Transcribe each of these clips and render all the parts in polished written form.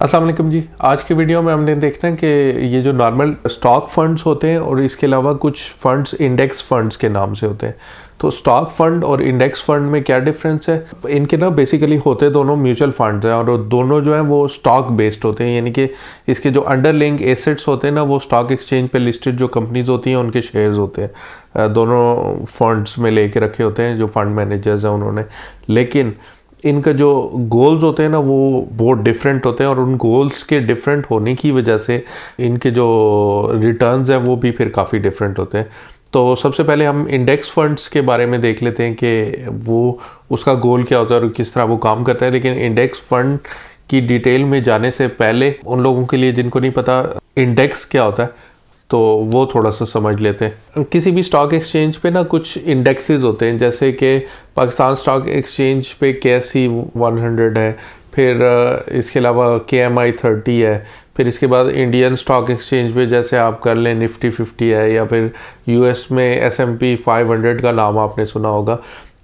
अस्सलाम वालेकुम जी। आज की वीडियो में हमने देखना है कि ये जो नॉर्मल स्टॉक फंड्स होते हैं और इसके अलावा कुछ फंड्स इंडेक्स फंड्स के नाम से होते हैं। तो स्टॉक फंड और इंडेक्स फंड में क्या डिफरेंस है? इनके ना बेसिकली होते दोनों म्यूचुअल फंड्स हैं और दोनों जो हैं वो स्टॉक बेस्ड होते हैं, यानी कि इसके जो अंडरलिंग एसेट्स होते हैं ना वो स्टॉक एक्सचेंज पे लिस्टेड जो कंपनीज होती हैं उनके शेयर्स होते हैं। दोनों फंड्स में लेके रखे होते हैं जो फंड मैनेजर्स हैं उन्होंने, लेकिन इनका जो गोल्स होते हैं ना वो बहुत डिफरेंट होते हैं और उन गोल्स के डिफरेंट होने की वजह से इनके जो रिटर्न्स हैं वो भी फिर काफ़ी डिफरेंट होते हैं। तो सबसे पहले हम इंडेक्स फंड्स के बारे में देख लेते हैं कि वो उसका गोल क्या होता है और किस तरह वो काम करता है। लेकिन इंडेक्स फंड की डिटेल में जाने से पहले उन लोगों के लिए जिनको नहीं पता इंडेक्स क्या होता है तो वो थोड़ा सा समझ लेते हैं। किसी भी स्टॉक एक्सचेंज पे ना कुछ इंडेक्सेस होते हैं, जैसे कि पाकिस्तान स्टॉक एक्सचेंज पे KSE 100 है, फिर इसके अलावा KMI 30 है, फिर इसके बाद इंडियन स्टॉक एक्सचेंज पे जैसे आप कर लें निफ्टी 50 है, या फिर US में S&P 500 का नाम आपने सुना होगा।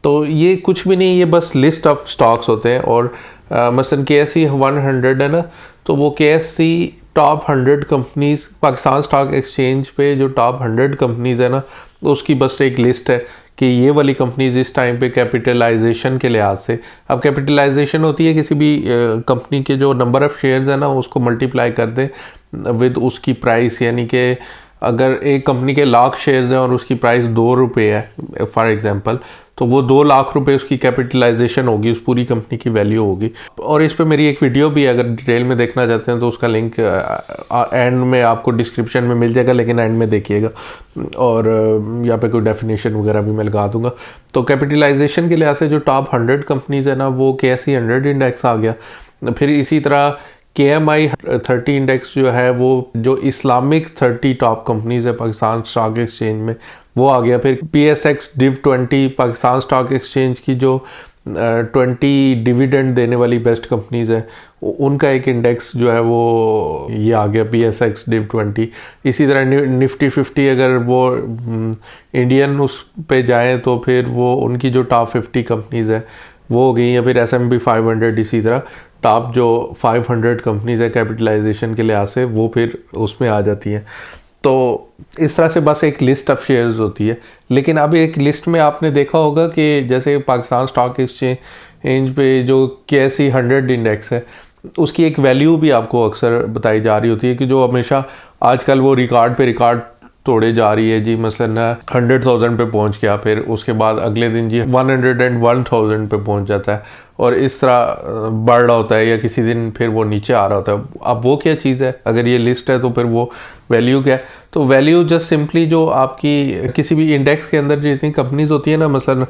तो ये कुछ भी नहीं, ये बस लिस्ट ऑफ स्टॉक्स होते हैं। और मसलन KSE 100 है ना, तो वो KSE top 100 companies Pakistan stock exchange पे जो टॉप 100 कंपनीज है ना उसकी बस एक लिस्ट है कि ये वाली कंपनीज इस टाइम पे कैपिटलाइजेशन के लिहाज से, अब कैपिटलाइजेशन होती है किसी भी कंपनी के जो नंबर ऑफ़ शेयर्स है ना उसको मल्टीप्लाई कर दें विद उसकी प्राइस, यानी कि अगर एक कंपनी के लाख शेयर्स हैं और उसकी प्राइस 2 रुपये है फॉर एग्जांपल, तो वो 2 लाख रुपए उसकी कैपिटलाइजेशन होगी, उस पूरी कंपनी की वैल्यू होगी। और इस पे मेरी एक वीडियो भी अगर डिटेल में देखना चाहते हैं तो उसका लिंक एंड में आपको डिस्क्रिप्शन में मिल जाएगा, लेकिन एंड में देखिएगा। और यहाँ पे कोई डेफिनेशन वगैरह भी मैं लगा दूंगा। तो कैपिटलाइजेशन के लिहाज से जो टॉप 100 कंपनीज है ना वो KSE 100 इंडेक्स आ गया। फिर इसी तरह KMI 30 इंडेक्स जो है वो जो इस्लामिक 30 टॉप कंपनीज है पाकिस्तान स्टॉक एक्सचेंज में वो आ गया। फिर PSX Div 20 Pakistan stock exchange की जो 20 डिविडेंड देने वाली बेस्ट कंपनीज है उनका एक इंडेक्स जो है वो ये आ गया PSX Div 20। इसी तरह निफ्टी 50 अगर वो इंडियन उस पे जाएँ तो फिर वो उनकी जो टॉप 50 कंपनीज है वो हो गई, या फिर S&P 500 इसी तरह टॉप जो 500 कंपनीज है कैपिटलाइजेशन के लिहाज से वो फिर उसमें आ जाती हैं। तो इस तरह से बस एक लिस्ट ऑफ शेयर्स होती है। लेकिन अब एक लिस्ट में आपने देखा होगा कि जैसे पाकिस्तान स्टॉक एक्सचेंज पे जो KSE 100 इंडेक्स है उसकी एक वैल्यू भी आपको अक्सर बताई जा रही होती है कि जो हमेशा आजकल वो रिकॉर्ड पे रिकॉर्ड तोड़े जा रही है जी। मसलन 100,000 पे पहुंच गया, फिर उसके बाद अगले दिन जी 101,000 पे पहुंच जाता है और इस तरह बढ़ रहा होता है, या किसी दिन फिर वो नीचे आ रहा होता है। अब वो क्या चीज़ है? अगर ये लिस्ट है तो फिर वो वैल्यू क्या है? तो वैल्यू जस्ट सिंपली जो आपकी किसी भी इंडेक्स के अंदर जितनी कंपनीज होती है ना, मसलन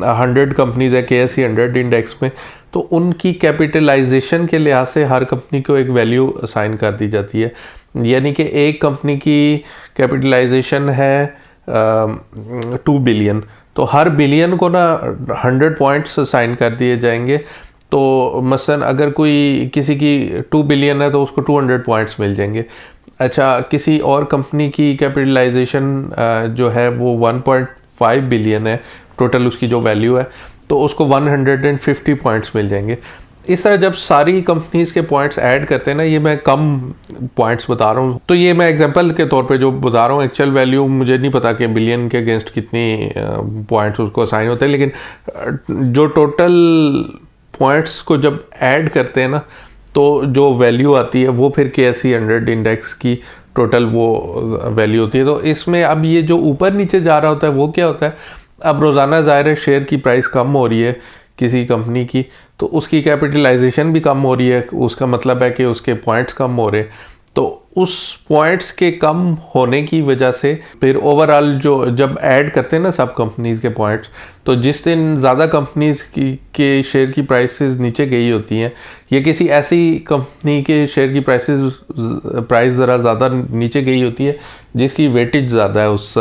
100 कंपनीज है KSE 100 इंडेक्स में, तो उनकी कैपिटलाइजेशन के लिहाज से हर कंपनी को एक वैल्यू असाइन कर दी जाती है। यानी कि एक कंपनी की कैपिटलाइजेशन है 2 बिलियन, तो हर बिलियन को ना 100 पॉइंट्स असाइन कर दिए जाएंगे। तो मसलन अगर कोई किसी की 2 बिलियन है तो उसको 200 पॉइंट्स मिल जाएंगे। अच्छा, किसी और कंपनी की कैपिटलाइजेशन जो है वो 1.5 बिलियन है, टोटल उसकी जो वैल्यू है, तो उसको 150 पॉइंट्स मिल जाएंगे। इस तरह जब सारी कंपनीज के पॉइंट्स ऐड करते हैं ना, ये मैं कम पॉइंट्स बता रहा हूँ, तो ये मैं एग्जांपल के तौर पे जो बता रहा हूँ, एक्चुअल वैल्यू मुझे नहीं पता कि बिलियन के अगेंस्ट कितनी पॉइंट्स उसको असाइन होते हैं, लेकिन जो टोटल पॉइंट्स को जब ऐड करते हैं ना तो जो वैल्यू आती है वो फिर KSE 100 इंडेक्स की टोटल वो वैल्यू होती है। तो इसमें अब ये जो ऊपर नीचे जा रहा होता है वो क्या होता है? अब रोज़ाना ज़ाहिर है शेयर की प्राइस कम हो रही है किसी कंपनी की, तो उसकी कैपिटलाइजेशन भी कम हो रही है, उसका मतलब है कि उसके पॉइंट्स कम हो रहे, तो उस पॉइंट्स के कम होने की वजह से फिर ओवरऑल जो जब ऐड करते हैं ना सब कंपनीज के पॉइंट्स, तो जिस दिन ज़्यादा कंपनीज के शेयर की प्राइसेस नीचे गई होती हैं, या किसी ऐसी कंपनी के शेयर की प्राइस ज़रा ज़्यादा नीचे गई होती है जिसकी वेटेज ज़्यादा है उस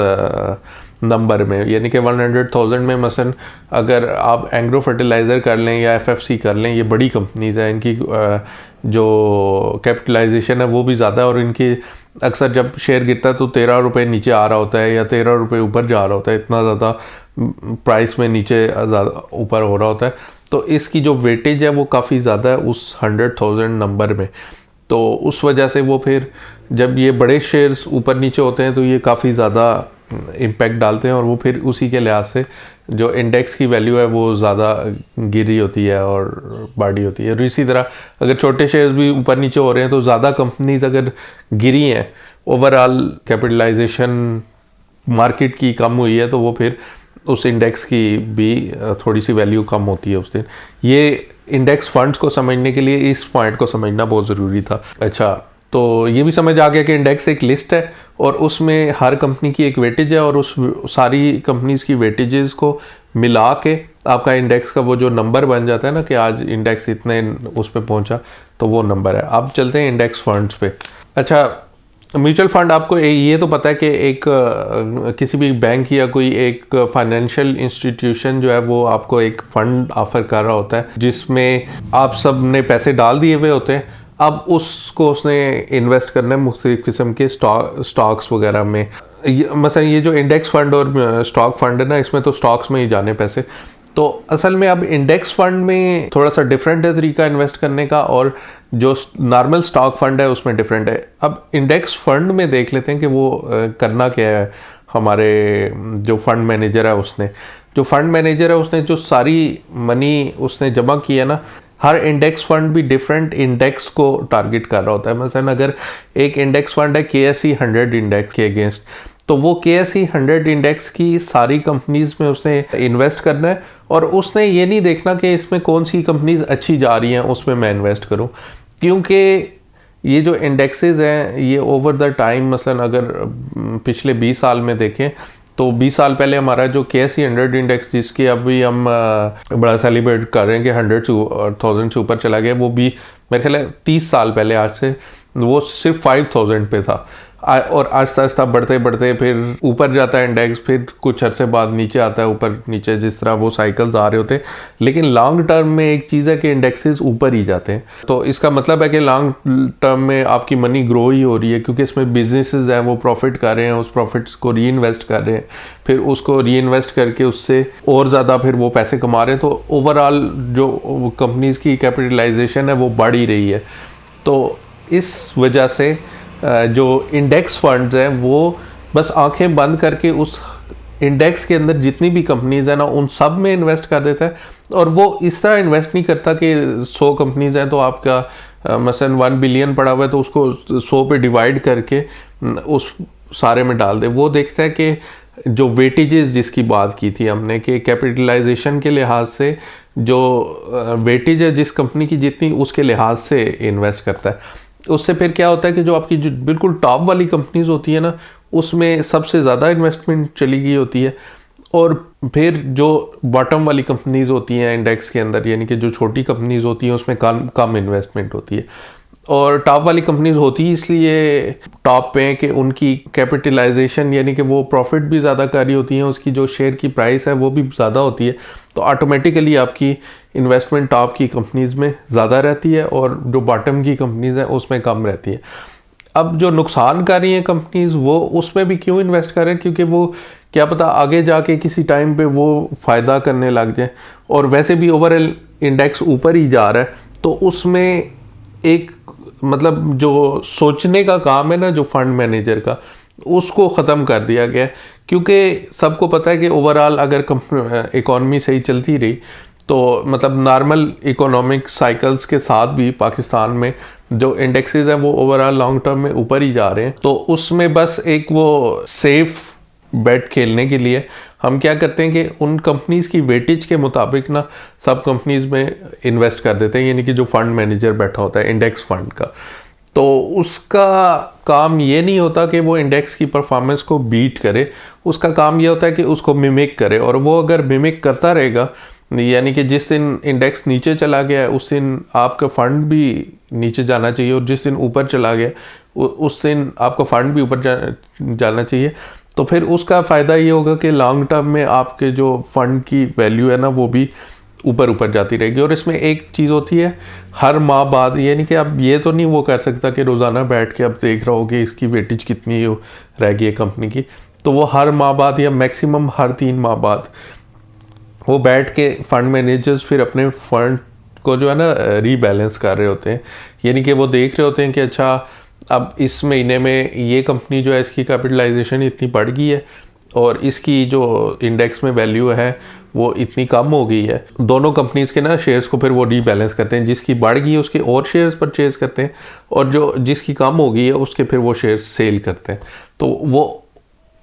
नंबर में, यानी कि 100,000 में मसलन अगर आप एंग्रो फर्टिलाइज़र कर लें या FFC कर लें, ये बड़ी कंपनीज हैं, इनकी जो कैपिटलाइजेशन है वो भी ज़्यादा है और इनकी अक्सर जब शेयर गिरता है तो 13 रुपये नीचे आ रहा होता है या 13 रुपये ऊपर जा रहा होता है, इतना ज़्यादा प्राइस में नीचे ज़्यादा ऊपर हो रहा होता है। तो इसकी जो वेटेज है वो काफ़ी ज़्यादा है उस 100,000 नंबर में। तो उस वजह से वो फिर जब ये बड़े शेयर्स ऊपर नीचे होते हैं तो ये काफ़ी ज़्यादा इम्पैक्ट डालते हैं और वो फिर उसी के लिहाज से जो इंडेक्स की वैल्यू है वो ज़्यादा गिरी होती है और बढ़ी होती है। और इसी तरह अगर छोटे शेयर्स भी ऊपर नीचे हो रहे हैं तो ज़्यादा कंपनीज अगर गिरी हैं, ओवरऑल कैपिटलाइजेशन मार्केट की कम हुई है, तो वो फिर उस इंडेक्स की भी थोड़ी सी वैल्यू कम होती है उस दिन। ये इंडेक्स फंड्स को समझने के लिए इस पॉइंट को समझना बहुत ज़रूरी था। अच्छा, तो ये भी समझ आ गया कि इंडेक्स एक लिस्ट है और उसमें हर कंपनी की एक वेटेज है और उस सारी कंपनीज की वेटेजेस को मिला के आपका इंडेक्स का वो जो नंबर बन जाता है ना कि आज इंडेक्स इतने उस पर पहुंचा, तो वो नंबर है। अब चलते हैं इंडेक्स फंड्स पे। अच्छा, म्यूचुअल फंड आपको ये तो पता है कि एक किसी भी बैंक या कोई एक फाइनेंशियल इंस्टीट्यूशन जो है वो आपको एक फंड ऑफर कर रहा होता है जिसमें आप सब ने पैसे डाल दिए हुए होते हैं। अब उसको उसने इन्वेस्ट करना है मुख्तलिफ किस्म के स्टॉक्स वगैरह में। मसलन ये जो इंडेक्स फंड और स्टॉक फंड है ना, इसमें तो स्टॉक्स में ही जाने पैसे। तो असल में अब इंडेक्स फंड में थोड़ा सा डिफरेंट है तरीका इन्वेस्ट करने का और जो नॉर्मल स्टॉक फंड है उसमें डिफरेंट है। अब इंडेक्स फंड में देख लेते हैं कि वो करना क्या है। हमारे जो फंड मैनेजर है उसने जो सारी मनी उसने जमा की है ना, हर इंडेक्स फंड भी डिफरेंट इंडेक्स को टारगेट कर रहा होता है। मसलन अगर एक इंडेक्स फंड है KSE 100 इंडेक्स के अगेंस्ट, तो वो KSE 100 इंडेक्स की सारी कंपनीज में उसने इन्वेस्ट करना है और उसने ये नहीं देखना कि इसमें कौन सी कंपनीज अच्छी जा रही हैं उसमें मैं इन्वेस्ट करूं, क्योंकि ये जो इंडेक्सेस हैं ये ओवर द टाइम, मसलन अगर पिछले 20 साल में देखें तो 20 साल पहले हमारा जो KSE 100 इंडेक्स जिसकी अभी हम बड़ा सेलिब्रेट कर रहे हैं कि 100,000 से ऊपर चला गया, वो भी मेरे ख्याल है 30 साल पहले आज से वो सिर्फ 5,000 पे था और आहिस्ता आहिस्ता बढ़ते बढ़ते फिर ऊपर जाता है इंडेक्स, फिर कुछ अरसे बाद नीचे आता है, ऊपर नीचे जिस तरह वो साइकिल्स आ रहे होते हैं। लेकिन लॉन्ग टर्म में एक चीज़ है कि इंडेक्सेस ऊपर ही जाते हैं, तो इसका मतलब है कि लॉन्ग टर्म में आपकी मनी ग्रो ही हो रही है क्योंकि इसमें बिजनेसेस हैं वो प्रॉफिट कर रहे हैं, उस प्रॉफिट्स को री इन्वेस्ट कर रहे हैं, फिर उसको री इन्वेस्ट करके उससे और ज़्यादा फिर वो पैसे कमा रहे हैं। तो ओवरऑल जो कंपनीज़ की कैपिटलाइजेशन है वो बढ़ ही रही है। तो इस वजह से जो इंडेक्स फंड्स हैं वो बस आंखें बंद करके उस इंडेक्स के अंदर जितनी भी कंपनीज हैं ना उन सब में इन्वेस्ट कर देता है और वो इस तरह इन्वेस्ट नहीं करता कि 100 कंपनीज हैं तो आपका मसलन 1 बिलियन पड़ा हुआ है तो उसको 100 पे डिवाइड करके उस सारे में डाल दे। वो देखता है कि जो वेटेजेस जिसकी बात की थी हमने कि कैपिटलाइजेशन के लिहाज से जो वेटेज है जिस कंपनी की जितनी उसके लिहाज से इन्वेस्ट करता है। उससे फिर क्या होता है कि जो आपकी जो बिल्कुल टॉप वाली कंपनीज होती है ना उसमें सबसे ज़्यादा इन्वेस्टमेंट चली गई होती है और फिर जो बॉटम वाली कंपनीज होती हैं इंडेक्स के अंदर, यानी कि जो छोटी कंपनीज होती हैं उसमें कम इन्वेस्टमेंट होती है। और टॉप वाली कंपनीज होती इसलिए टॉप पे हैं कि उनकी कैपिटलाइजेशन यानी कि वो प्रॉफिट भी ज़्यादा कर रही होती हैं, उसकी जो शेयर की प्राइस है वो भी ज़्यादा होती है, तो ऑटोमेटिकली आपकी इन्वेस्टमेंट टॉप की कंपनीज में ज़्यादा रहती है और जो बॉटम की कंपनीज हैं उसमें कम रहती है। अब जो नुकसान कर रही हैं कंपनीज वो उसमें भी क्यों इन्वेस्ट करें, क्योंकि वो क्या पता आगे जाके किसी टाइम पे वो फ़ायदा करने लग जाए और वैसे भी ओवरऑल इंडेक्स ऊपर ही जा रहा है, तो उसमें एक मतलब जो सोचने का काम है ना जो फंड मैनेजर का, उसको ख़त्म कर दिया गया। क्योंकि सबको पता है कि ओवरऑल अगर इकॉनमी सही चलती रही तो मतलब नॉर्मल इकोनॉमिक साइकिल्स के साथ भी पाकिस्तान में जो इंडेक्सेस हैं वो ओवरऑल लॉन्ग टर्म में ऊपर ही जा रहे हैं। तो उसमें बस एक वो सेफ बेट खेलने के लिए हम क्या करते हैं कि उन कंपनीज की वेटेज के मुताबिक ना सब कंपनीज में इन्वेस्ट कर देते हैं, यानी कि जो फंड मैनेजर बैठा होता है इंडेक्स फंड का, तो उसका काम ये नहीं होता कि वो इंडेक्स की परफॉर्मेंस को बीट करे, उसका काम ये होता है कि उसको मिमिक करे। और वो अगर मिमिक करता रहेगा यानी कि जिस दिन इंडेक्स नीचे चला गया उस दिन आपका फंड भी नीचे जाना चाहिए और जिस दिन ऊपर चला गया उस दिन आपका फंड भी ऊपर जाना चाहिए। तो फिर उसका फ़ायदा ये होगा कि लॉन्ग टर्म में आपके जो फंड की वैल्यू है ना वो भी ऊपर जाती रहेगी। और इसमें एक चीज़ होती है हर माह बाद, यानी कि अब ये तो नहीं वो कर सकता कि रोज़ाना बैठ के अब देख रहा हो कि इसकी वेटेज कितनी रह गई है कंपनी की, तो वो हर माह बाद या मैक्सिमम हर 3 माह बाद वो बैठ के फंड मैनेजर्स फिर अपने फंड को जो है ना रीबैलेंस कर रहे होते हैं, यानी कि वो देख रहे होते हैं कि अच्छा अब इस महीने में ये कंपनी जो है इसकी कैपिटलाइजेशन इतनी बढ़ गई है और इसकी जो इंडेक्स में वैल्यू है वो इतनी कम हो गई है। दोनों कंपनीज के ना शेयर्स को फिर वो रीबैलेंस करते हैं, जिसकी बढ़ गई है उसके और शेयर्स परचेज करते हैं और जो जिसकी कम हो गई है उसके फिर वो शेयर्स सेल करते हैं। तो वो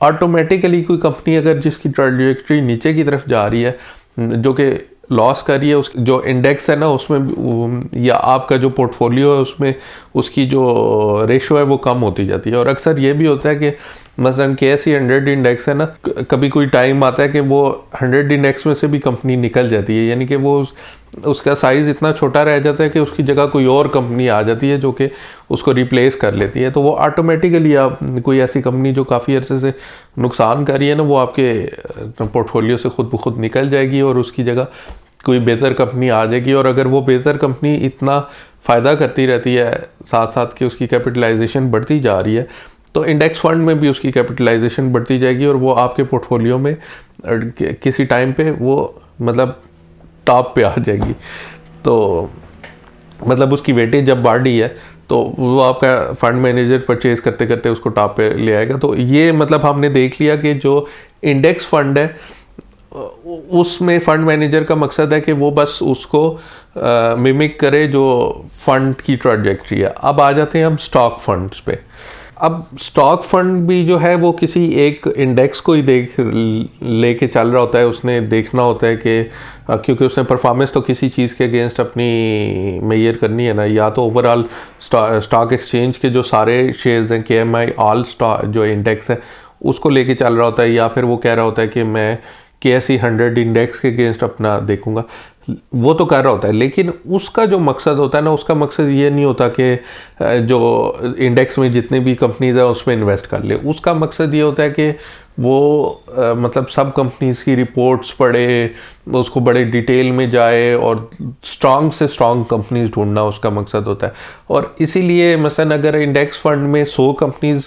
ऑटोमेटिकली कोई कंपनी अगर जिसकी ट्रैजेक्टरी नीचे की तरफ जा रही है, जो कि लॉस कर रही है, उस जो इंडेक्स है ना उसमें या आपका जो पोर्टफोलियो है उसमें उसकी जो रेशो है वो कम होती जाती है। और अक्सर ये भी होता है कि मसलन KSE 100 इंडेक्स है ना, कभी कोई टाइम आता है कि वो 100 इंडेक्स में से भी कंपनी निकल जाती है, यानी कि वो उसका साइज़ इतना छोटा रह जाता है कि उसकी जगह कोई और कंपनी आ जाती है जो कि उसको रिप्लेस कर लेती है। तो वो ऑटोमेटिकली आप कोई ऐसी कंपनी जो काफ़ी अरसे से नुकसान कर रही है ना, वो आपके पोर्टफोलियो से खुद ब खुद निकल जाएगी और उसकी जगह कोई बेहतर कंपनी आ जाएगी। और अगर वो बेहतर कंपनी इतना फ़ायदा करती रहती है साथ साथ कि उसकी कैपिटलाइजेशन बढ़ती जा रही है, तो इंडेक्स फंड में भी उसकी कैपिटलाइजेशन बढ़ती जाएगी और वो आपके पोर्टफोलियो में किसी टाइम पे वो मतलब टॉप पे आ जाएगी। तो मतलब उसकी वेटेज जब बढ़ रही है तो वो आपका फंड मैनेजर परचेज करते करते उसको टॉप पे ले आएगा। तो ये मतलब हमने देख लिया कि जो इंडेक्स फंड है उसमें फंड मैनेजर का मकसद है कि वो बस उसको मिमिक करे जो फंड की ट्रैजेक्टरी है। अब आ जाते हैं हम स्टॉक फंड्स पे। अब स्टॉक फंड भी जो है वो किसी एक इंडेक्स को ही लेके चल रहा होता है। उसने देखना होता है कि क्योंकि उसने परफॉर्मेंस तो किसी चीज़ के अगेंस्ट अपनी मेजर करनी है ना, या तो ओवरऑल स्टॉक एक्सचेंज के जो सारे शेयर्स हैं KMI ऑल स्टॉक जो इंडेक्स है उसको लेके चल रहा होता है, या फिर वो कह रहा होता है कि मैं KSE 100 इंडेक्स के अगेंस्ट अपना देखूंगा। वो तो कर रहा होता है, लेकिन उसका जो मकसद होता है ना, उसका मकसद ये नहीं होता कि जो इंडेक्स में जितने भी कंपनीज है उसमें इन्वेस्ट कर ले। उसका मकसद ये होता है कि वो मतलब सब कंपनीज की रिपोर्ट्स पढ़े, उसको बड़े डिटेल में जाए और स्ट्रांग से स्ट्रांग कंपनीज ढूंढना उसका मकसद होता है। और इसीलिए मसलन अगर इंडेक्स फंड में 100 कंपनीज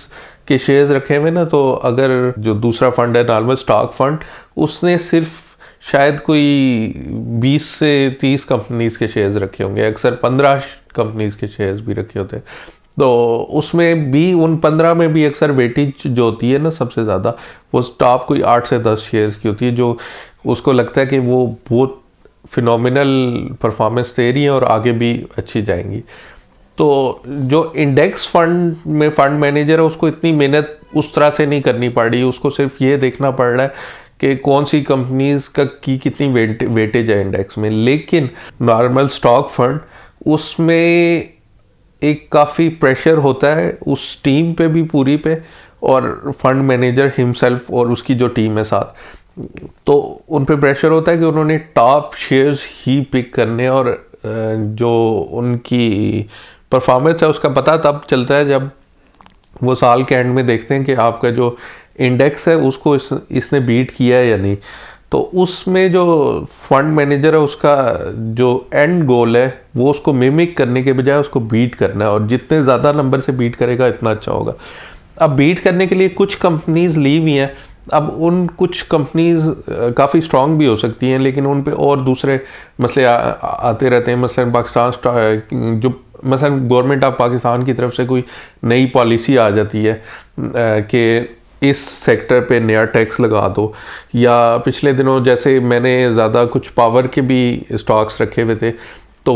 के शेयर्स रखे हुए ना, तो अगर जो दूसरा फंड है नॉर्मल स्टॉक फंड, उसने सिर्फ शायद कोई 20 से 30 कंपनीज के शेयर्स रखे होंगे, अक्सर 15 कंपनीज के शेयर्स भी रखे होते हैं। तो उसमें भी उन 15 में भी अक्सर वेटेज जो होती है ना सबसे ज़्यादा, वो टॉप कोई 8 से 10 शेयर्स की होती है, जो उसको लगता है कि वो बहुत फिनोमिनल परफॉर्मेंस दे रही हैं और आगे भी अच्छी जाएंगी। तो जो इंडेक्स फंड में फंड मैनेजर है उसको इतनी मेहनत उस तरह से नहीं करनी पड़ रही, उसको सिर्फ ये देखना पड़ रहा है कि कौन सी कंपनीज का की कितनी वेटेज है इंडेक्स में। लेकिन नॉर्मल स्टॉक फंड उसमें एक काफ़ी प्रेशर होता है उस टीम पे भी पूरी पे, और फंड मैनेजर हिमसेल्फ और उसकी जो टीम है साथ, तो उन पे प्रेशर होता है कि उन्होंने टॉप शेयर्स ही पिक करने, और जो उनकी परफॉर्मेंस है उसका पता तब चलता है जब वो साल के एंड में देखते हैं कि आपका जो इंडेक्स है उसको इसने बीट किया है या नहीं। तो उसमें जो फंड मैनेजर है उसका जो एंड गोल है वो उसको मिमिक करने के बजाय उसको बीट करना है, और जितने ज़्यादा नंबर से बीट करेगा इतना अच्छा होगा। अब बीट करने के लिए कुछ कंपनीज ली हुई हैं। अब उन कुछ कंपनीज काफ़ी स्ट्रांग भी हो सकती हैं, लेकिन उन पे और दूसरे मसले आते रहते हैं। मसलन पाकिस्तान जो मसलन गवर्नमेंट ऑफ पाकिस्तान की तरफ से कोई नई पॉलिसी आ जाती है कि इस सेक्टर पे नया टैक्स लगा दो, या पिछले दिनों जैसे मैंने ज़्यादा कुछ पावर के भी स्टॉक्स रखे हुए थे, तो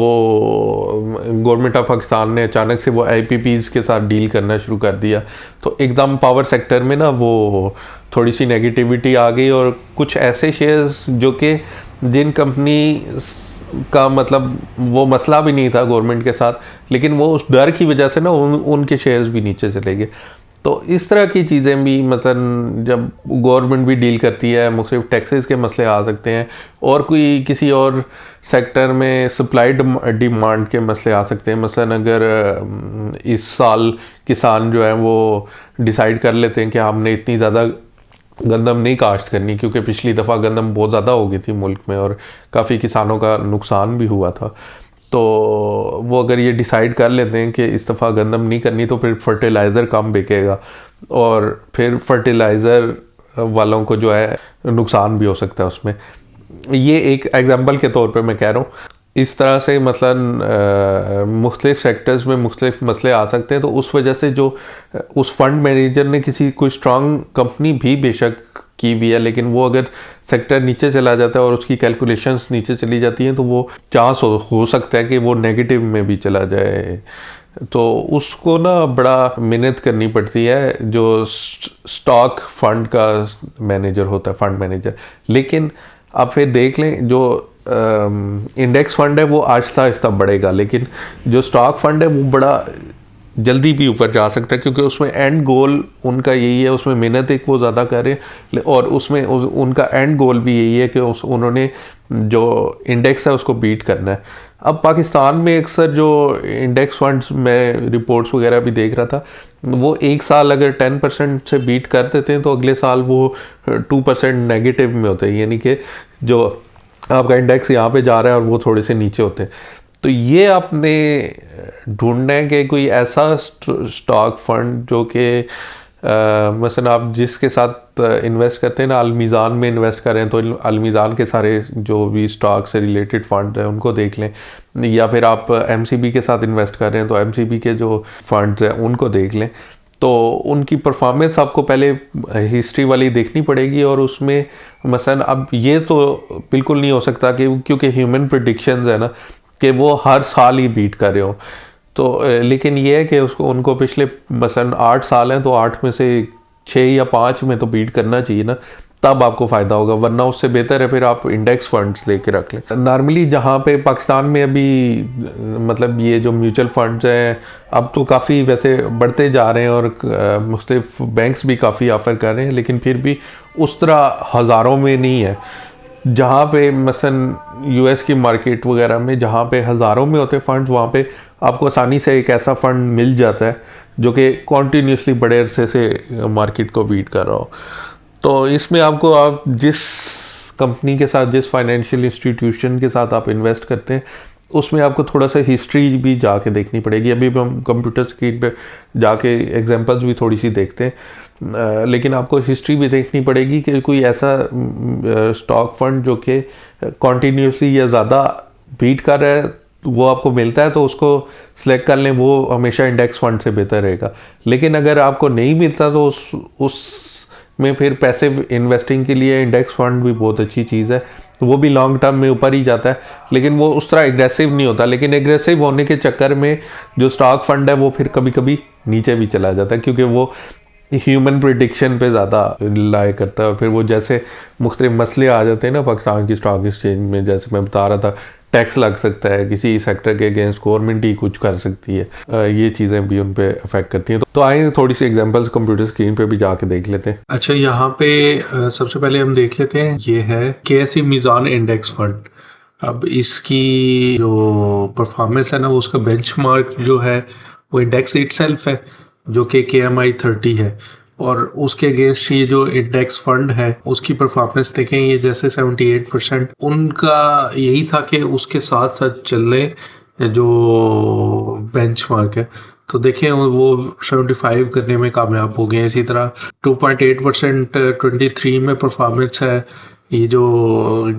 गवर्नमेंट ऑफ पाकिस्तान ने अचानक से वो IPPs के साथ डील करना शुरू कर दिया, तो एकदम पावर सेक्टर में ना वो थोड़ी सी नेगेटिविटी आ गई, और कुछ ऐसे शेयर्स जो कि जिन कंपनी का मतलब वो मसला भी नहीं था गवर्नमेंट के साथ, लेकिन वो उस डर की वजह से ना उनके शेयर्स भी नीचे चले गए। तो इस तरह की चीज़ें भी मतलब जब गवर्नमेंट भी डील करती है, मुख्तलिफ टैक्सेस के मसले आ सकते हैं, और कोई किसी और सेक्टर में सप्लाई डिमांड के मसले आ सकते हैं। मसलन अगर इस साल किसान जो है वो डिसाइड कर लेते हैं कि हमने इतनी ज़्यादा गंदम नहीं काश्त करनी, क्योंकि पिछली दफ़ा गंदम बहुत ज़्यादा हो गई थी मुल्क में और काफ़ी किसानों का नुकसान भी हुआ था, तो वो अगर ये डिसाइड कर लेते हैं कि इस दफ़ा गंदम नहीं करनी, तो फिर फर्टिलाइज़र कम बिकेगा और फिर फर्टिलाइज़र वालों को जो है नुकसान भी हो सकता है उसमें। ये एक एग्जांपल के तौर पे मैं कह रहा हूँ। इस तरह से मतलब मुख्तलिफ सेक्टर्स में मुख्तलिफ मसले आ सकते हैं। तो उस वजह से जो उस फंड मैनेजर ने किसी कोई स्ट्रांग कंपनी भी बेशक की हुई है, लेकिन वो अगर सेक्टर नीचे चला जाता है और उसकी कैलकुलेशंस नीचे चली जाती हैं तो वो चांस हो सकता है कि वो नेगेटिव में भी चला जाए। तो उसको ना बड़ा मेहनत करनी पड़ती है जो स्टॉक फंड का मैनेजर होता है, फंड मैनेजर। लेकिन आप फिर देख लें जो इंडेक्स फंड है वो आहिस्ता आहिस्ता बढ़ेगा, लेकिन जो स्टॉक फंड है वो बड़ा जल्दी भी ऊपर जा सकता है, क्योंकि उसमें एंड गोल उनका यही है, उसमें मेहनत एक वो ज़्यादा करें और उसमें उनका एंड गोल भी यही है कि उन्होंने जो इंडेक्स है उसको बीट करना है। अब पाकिस्तान में अक्सर जो इंडेक्स फंड्स में रिपोर्ट्स वगैरह भी देख रहा था, वो एक साल अगर 10% से बीट कर देते हैं तो अगले साल वो 2% नेगेटिव में होते हैं, यानी कि जो आपका इंडेक्स यहाँ पे जा रहा है और वो थोड़े से नीचे होते हैं। तो ये आपने ढूंढना है कि कोई ऐसा स्टॉक फंड जो कि मसलन आप जिसके साथ इन्वेस्ट करते हैं ना, अलमीज़ान में इन्वेस्ट करें तो अलमीज़ान के सारे जो भी स्टॉक से रिलेटेड फंड हैं उनको देख लें, या फिर आप एमसीबी के साथ इन्वेस्ट कर रहे हैं तो एमसीबी के जो फंड्स हैं उनको देख लें। तो उनकी परफॉर्मेंस आपको पहले हिस्ट्री वाली देखनी पड़ेगी, और उसमें मसलन अब ये तो बिल्कुल नहीं हो सकता कि क्योंकि ह्यूमन प्रेडिक्शंस है ना कि वो हर साल ही बीट कर रहे हो। तो लेकिन ये है कि उसको उनको पिछले मसलन 8 साल हैं तो 8 में से 6 या 5 में तो बीट करना चाहिए ना, तब आपको फ़ायदा होगा, वरना उससे बेहतर है फिर आप इंडेक्स फंड्स लेके रख लें। नॉर्मली जहाँ पे पाकिस्तान में अभी मतलब ये जो म्यूचुअल फंड्स हैं अब तो काफ़ी वैसे बढ़ते जा रहे हैं और मुख्तलिफ बैंक्स भी काफ़ी ऑफ़र कर रहे हैं, लेकिन फिर भी उस तरह हज़ारों में नहीं है। जहाँ पे मसलन यूएस की मार्केट वगैरह में जहाँ पे हज़ारों में होते फंड्स, वहाँ पे आपको आसानी से एक ऐसा फंड मिल जाता है जो कि कॉन्टीन्यूसली बड़े अरसे से मार्केट को बीट कर रहा हो। तो इसमें आपको आप जिस कंपनी के साथ, जिस फाइनेंशियल इंस्टीट्यूशन के साथ आप इन्वेस्ट करते हैं, उसमें आपको थोड़ा सा हिस्ट्री भी जाके देखनी पड़ेगी। अभी हम कंप्यूटर स्क्रीन पे जाके एग्जांपल्स भी थोड़ी सी देखते हैं, लेकिन आपको हिस्ट्री भी देखनी पड़ेगी कि कोई ऐसा स्टॉक फंड जो कि कॉन्टीन्यूसली या ज़्यादा बीट कर रहा है वो आपको मिलता है तो उसको सिलेक्ट कर लें, वो हमेशा इंडेक्स फंड से बेहतर रहेगा। लेकिन अगर आपको नहीं मिलता तो उस में फिर पैसिव इन्वेस्टिंग के लिए इंडेक्स फंड भी बहुत अच्छी चीज़ है, तो वो भी लॉन्ग टर्म में ऊपर ही जाता है, लेकिन वो उस तरह एग्रेसिव नहीं होता। लेकिन एग्रेसिव होने के चक्कर में जो स्टॉक फंड है वो फिर कभी कभी नीचे भी चला जाता है, क्योंकि वो ह्यूमन प्रिडिक्शन पे ज़्यादा रिलाई करता है। फिर वो जैसे मुख्तलिफ मसले आ जाते हैं ना पाकिस्तान की स्टॉक एक्सचेंज में, जैसे मैं बता रहा था टैक्स लग सकता है, किसी सेक्टर के अगेंस्ट गवर्नमेंट ही कुछ कर सकती है, ये चीज़ें भी उन पे अफेक्ट करती हैं। तो आए थोड़ी सी एग्जांपल्स कंप्यूटर स्क्रीन पे भी जाके देख लेते हैं। अच्छा, यहाँ पे सबसे पहले हम देख लेते हैं, ये है केएसई मीज़ान इंडेक्स फंड। अब इसकी जो परफॉर्मेंस है ना, वो उसका बेंचमार्क जो है वो इंडेक्स इटसेल्फ है जो कि KMI 30 है, और उसके अगेंस्ट ये जो इंडेक्स फंड है उसकी परफॉर्मेंस देखें, ये जैसे 78%। उनका यही था कि उसके साथ साथ चल रहे जो बेंचमार्क है, तो देखें वो 75 करने में कामयाब हो गए। इसी तरह 2.8% 23 में परफॉर्मेंस है, ये जो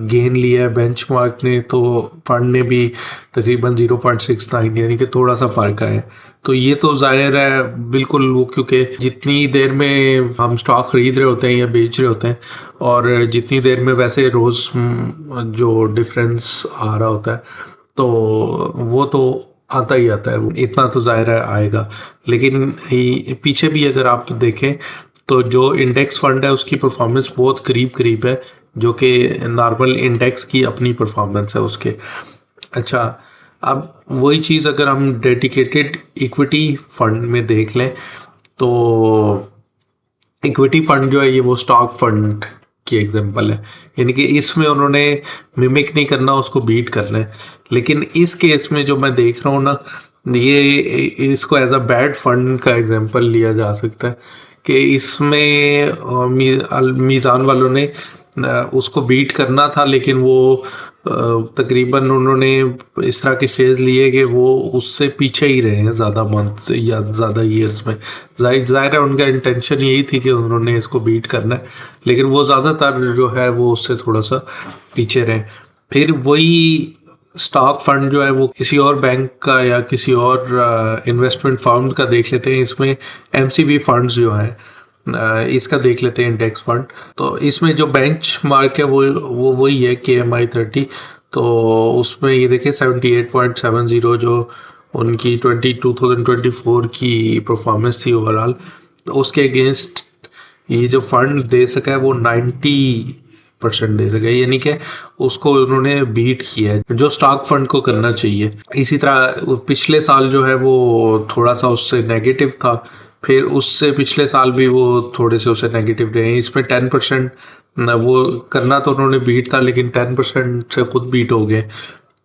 गेन लिया है बेंचमार्क ने, तो फंड ने भी तकरीबन 0.69, यानी कि थोड़ा सा फ़र्क है। तो ये तो जाहिर है बिल्कुल वो, क्योंकि जितनी देर में हम स्टॉक ख़रीद रहे होते हैं या बेच रहे होते हैं, और जितनी देर में वैसे रोज़ जो डिफरेंस आ रहा होता है, तो वो तो आता ही आता है, वो इतना तो ज़ाहिर है आएगा। लेकिन पीछे भी अगर आप देखें तो जो इंडेक्स फंड है उसकी परफॉर्मेंस बहुत करीब करीब है जो कि नॉर्मल इंडेक्स की अपनी परफॉर्मेंस है उसके। अच्छा, अब वही चीज़ अगर हम डेडिकेटेड इक्विटी फंड में देख लें, तो इक्विटी फंड जो है ये वो स्टॉक फंड की एग्जांपल है, यानी कि इसमें उन्होंने मिमिक नहीं करना, उसको बीट करना है। लेकिन इस केस में जो मैं देख रहा हूँ ना, ये इसको एज अ बैड फंड का एग्जांपल लिया जा सकता है कि इसमें मीज़ान वालों ने उसको बीट करना था, लेकिन वो तकरीबन उन्होंने इस तरह के शेयर्स लिए कि वो उससे पीछे ही रहे हैं ज़्यादा मंथ या ज़्यादा ईयर्स में। जाहिर है उनका इंटेंशन यही थी कि उन्होंने इसको बीट करना है, लेकिन वो ज़्यादातर जो है वो उससे थोड़ा सा पीछे रहे। फिर वही स्टॉक फंड जो है वो किसी और बैंक का या किसी और इन्वेस्टमेंट फर्म का देख लेते हैं। इसमें एमसीबी फंड्स जो हैं इसका देख लेते हैं, इंडेक्स फंड। तो इसमें जो बेंच मार्क है वो वही है KMI 30। तो उसमें ये देखिए 78.70 जो उनकी 2024 की परफॉर्मेंस थी ओवरऑल, तो उसके अगेंस्ट ये जो फंड दे सका है वो 90% दे सका है, यानी कि उसको उन्होंने बीट किया है, जो स्टॉक फंड को करना चाहिए। इसी तरह पिछले साल जो है वो थोड़ा सा उससे नेगेटिव था, फिर उससे पिछले साल भी वो थोड़े से उससे नेगेटिव रहे। इसमें 10% वो करना तो उन्होंने बीट था, लेकिन 10% से खुद बीट हो गए।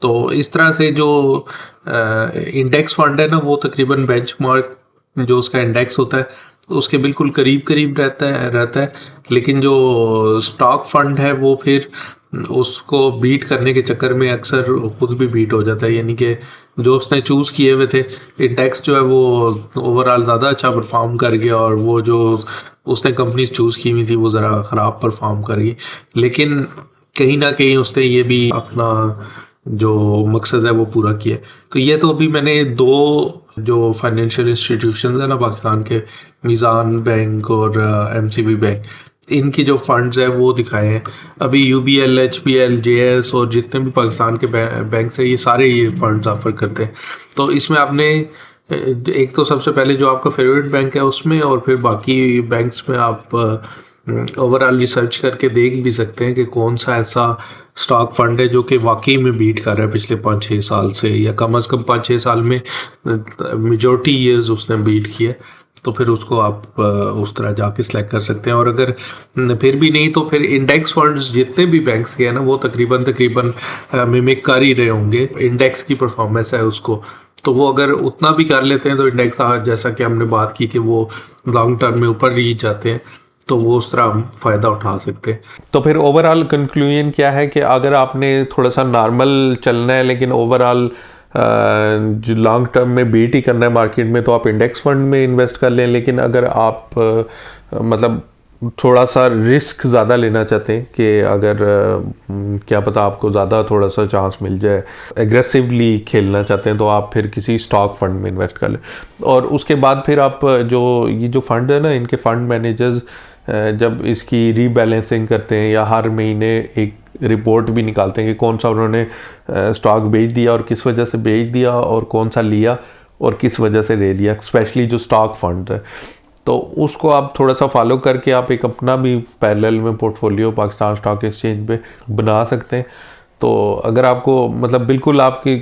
तो इस तरह से जो इंडेक्स फंड है ना, वो तकरीबन बेंचमार्क जो उसका इंडेक्स होता है उसके बिल्कुल करीब करीब रहता है। लेकिन जो स्टॉक फंड है वो फिर उसको बीट करने के चक्कर में अक्सर खुद भी बीट हो जाता है, यानी कि जो उसने चूज़ किए हुए थे इंडेक्स जो है वो ओवरऑल ज़्यादा अच्छा परफॉर्म कर गया, और वो जो उसने कंपनी चूज़ की हुई थी वो ज़रा ख़राब परफॉर्म कर गई। लेकिन कहीं ना कहीं उसने ये भी अपना जो मकसद है वो पूरा किया। तो ये तो अभी मैंने दो जो फाइनेंशियल इंस्टीट्यूशंस है ना पाकिस्तान के, मीज़ान बैंक और MCB बैंक, इनकी जो फंड्स है वो दिखाए हैं। अभी UBL, HBL, JS और जितने भी पाकिस्तान के बैंक्स हैं ये सारे ये फंड्स ऑफर करते हैं। तो इसमें आपने एक तो सबसे पहले जो आपका फेवरेट बैंक है उसमें, और फिर बाकी बैंक्स में आप ओवरऑल रिसर्च करके देख भी सकते हैं कि कौन सा ऐसा स्टॉक फंड है जो कि वाकई में बीट कर रहा है पिछले 5-6 साल से, या कम से कम 5-6 साल में मेजॉरिटी ईयर्स उसने बीट किया। तो फिर उसको आप उस तरह जाके सिलेक्ट कर सकते हैं। और अगर फिर भी नहीं तो फिर इंडेक्स फंड्स जितने भी बैंक्स के हैं ना वो तकरीबन मिमिक कर ही रहे होंगे इंडेक्स की परफॉर्मेंस है उसको। तो वो अगर उतना भी कर लेते हैं तो इंडेक्स जैसा कि हमने बात की कि वो लॉन्ग टर्म में ऊपर रीच जाते हैं, तो वो उस तरह हम फ़ायदा उठा सकते हैं। तो फिर ओवरऑल कंक्लूजन क्या है कि अगर आपने थोड़ा सा नॉर्मल चलना है लेकिन ओवरऑल जो लॉन्ग टर्म में बीट ही करना है मार्केट में, तो आप इंडेक्स फंड में इन्वेस्ट कर लें। लेकिन अगर आप मतलब थोड़ा सा रिस्क ज़्यादा लेना चाहते हैं कि अगर क्या पता आपको ज़्यादा थोड़ा सा चांस मिल जाए, एग्रेसिवली खेलना चाहते हैं, तो आप फिर किसी स्टॉक फंड में इन्वेस्ट कर लें। और उसके बाद फिर आप ये जो फंड है ना, इनके फंड मैनेजर्स जब इसकी रीबैलेंसिंग करते हैं या हर महीने एक रिपोर्ट भी निकालते हैं कि कौन सा उन्होंने स्टॉक बेच दिया और किस वजह से बेच दिया, और कौन सा लिया और किस वजह से ले लिया, स्पेशली जो स्टॉक फंड है। तो उसको आप थोड़ा सा फॉलो करके आप एक अपना भी पैरेलल में पोर्टफोलियो पाकिस्तान स्टॉक एक्सचेंज पे बना सकते हैं। तो अगर आपको मतलब बिल्कुल आपकी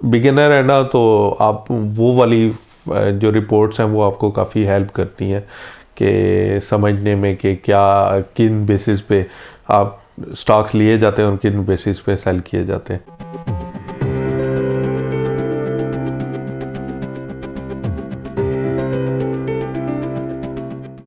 बिगिनर है ना, तो आप वो वाली जो रिपोर्ट्स हैं वो आपको काफ़ी हेल्प करती हैं कि समझने में कि क्या किन बेसिस पे आप स्टॉक्स लिए जाते हैं और किन बेसिस पे सेल किए जाते हैं।